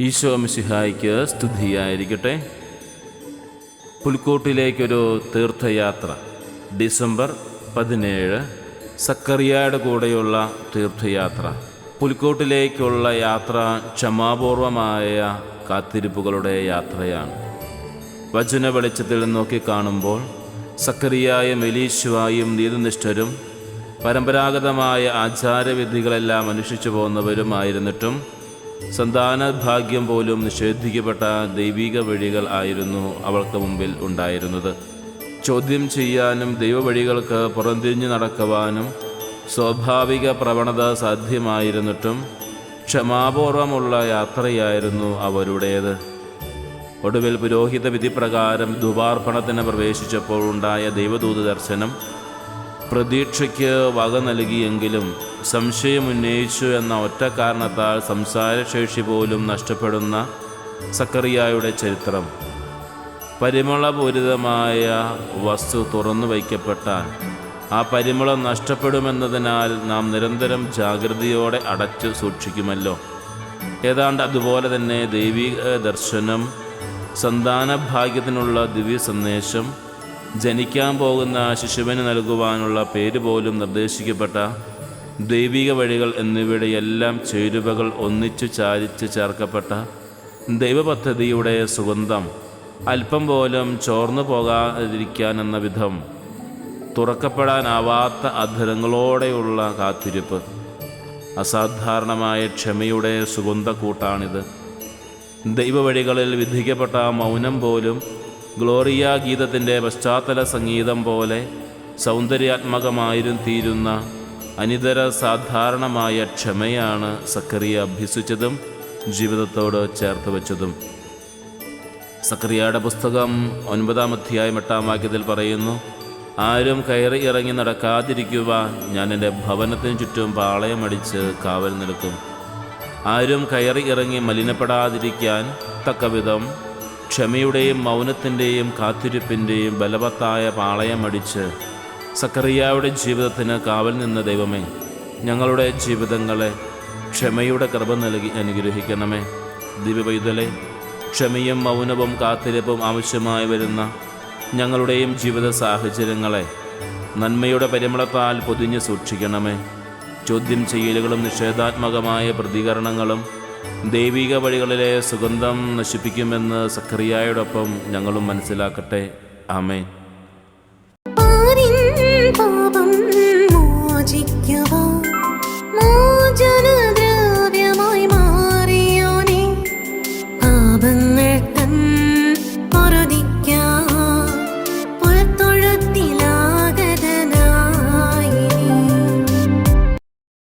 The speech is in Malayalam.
ഈശോ മിശിഹായ്ക്ക് സ്തുതിയായിരിക്കട്ടെ. പുൽക്കൂട്ടിലേക്കൊരു തീർത്ഥയാത്ര. ഡിസംബർ 17 സക്കറിയയുടെ കൂടെയുള്ള തീർത്ഥയാത്ര. പുൽക്കൂട്ടിലേക്കുള്ള യാത്ര ക്ഷമാപൂർവമായ കാത്തിരിപ്പുകളുടെ യാത്രയാണ്. വചന വെളിച്ചത്തിൽ നോക്കിക്കാണുമ്പോൾ സക്കറിയായും എലീശുവായും നീതിനിഷ്ഠരും പരമ്പരാഗതമായ ആചാരവിധികളെല്ലാം അനുഷ്ഠിച്ചു പോകുന്നവരുമായിരുന്നിട്ടും സന്താനഭാഗ്യം പോലും നിഷേധിക്കപ്പെട്ട ദൈവിക വഴികൾ ആയിരുന്നു അവൾക്ക് മുമ്പിൽ ഉണ്ടായിരുന്നത്. ചോദ്യം ചെയ്യാനും ദൈവവഴികൾക്ക് പുറംതിരിഞ്ഞു നടക്കുവാനും സ്വാഭാവിക പ്രവണത സാധ്യമായിരുന്നിട്ടും ക്ഷമാപൂർവമുള്ള യാത്രയായിരുന്നു അവരുടേത്. ഒടുവിൽ പുരോഹിത വിധിപ്രകാരം ധൂപാർപ്പണത്തിന് പ്രവേശിച്ചപ്പോൾ ഉണ്ടായ ദൈവദൂത ദർശനം പ്രതീക്ഷയ്ക്ക് വക നൽകിയെങ്കിലും സംശയമുന്നയിച്ചു എന്ന ഒറ്റ കാരണത്താൽ സംസാരശേഷി പോലും നഷ്ടപ്പെടുന്ന സക്കറിയായുടെ ചരിത്രം. പരിമളപൂരിതമായ വസ്തു തുറന്നു വയ്ക്കപ്പെട്ടാൽ ആ പരിമളം നഷ്ടപ്പെടുമെന്നതിനാൽ നാം നിരന്തരം ജാഗ്രതയോടെ അടച്ചു സൂക്ഷിക്കുമല്ലോ. ഏതാണ്ട് അതുപോലെ തന്നെ ദൈവിക ദർശനം, സന്താനഭാഗ്യത്തിനുള്ള ദിവ്യ സന്ദേശം, ജനിക്കാൻ പോകുന്ന ശിശുവിന് നൽകുവാനുള്ള പേര് പോലും നിർദ്ദേശിക്കപ്പെട്ട ദൈവിക വഴികൾ എന്നിവയുടെ എല്ലാം ചേരുവകൾ ഒന്നിച്ചു ചാരിച്ച് ചേർക്കപ്പെട്ട ദൈവപദ്ധതിയുടെ സുഗന്ധം അല്പം പോലും ചോർന്നു പോകാതിരിക്കാനെന്ന വിധം തുറക്കപ്പെടാനാവാത്ത അധരങ്ങളോടെയുള്ള കാത്തിരിപ്പ്. അസാധാരണമായ ക്ഷമയുടെ സുഗന്ധക്കൂട്ടാണിത്. ദൈവവഴികളിൽ വിധിക്കപ്പെട്ട മൗനം പോലും ഗ്ലോറിയ ഗീതത്തിൻ്റെ പശ്ചാത്തല സംഗീതം പോലെ സൗന്ദര്യാത്മകമായും തീരുന്ന അനിതര സാധാരണമായ ക്ഷമയാണ് സക്കറിയ അഭ്യസിച്ചതും ജീവിതത്തോട് ചേർത്ത് വച്ചതും. സക്കറിയയുടെ പുസ്തകം 9-ാം അധ്യായം 8-ാം വാക്യത്തിൽ പറയുന്നു, ആരും കയറി ഇറങ്ങി നടക്കാതിരിക്കുവാൻ ഞാൻ എൻ്റെ ഭവനത്തിന് ചുറ്റും പാളയമടിച്ച് കാവൽ നിൽക്കും. ആരും കയറി ഇറങ്ങി മലിനപ്പെടാതിരിക്കാൻ തക്കവിധം ക്ഷമയുടെയും മൗനത്തിൻ്റെയും കാത്തിരിപ്പിൻ്റെയും ബലവത്തായ പാളയമടിച്ച് സക്കറിയായുടെ ജീവിതത്തിന് കാവൽ നിന്ന ദൈവമേ, ഞങ്ങളുടെ ജീവിതങ്ങളെ ക്ഷമയുടെ കൃപ നൽകി അനുഗ്രഹിക്കണമേ. ദിവ്യപൈതലെ, ക്ഷമയും മൗനവും കാത്തിരിപ്പും ആവശ്യമായി വരുന്ന ഞങ്ങളുടെയും ജീവിത സാഹചര്യങ്ങളെ നന്മയുടെ പരിമളത്താൽ പൊതിഞ്ഞ് സൂക്ഷിക്കണമേ. ചോദ്യം ചെയ്യലുകളും നിഷേധാത്മകമായ പ്രതികരണങ്ങളും ദൈവിക വഴികളിലെ സുഗന്ധം നശിപ്പിക്കുമെന്ന് സക്കറിയായോടൊപ്പം ഞങ്ങളും മനസ്സിലാക്കട്ടെ. ആമേൻ. പാപം മോചിക്കുവാൻ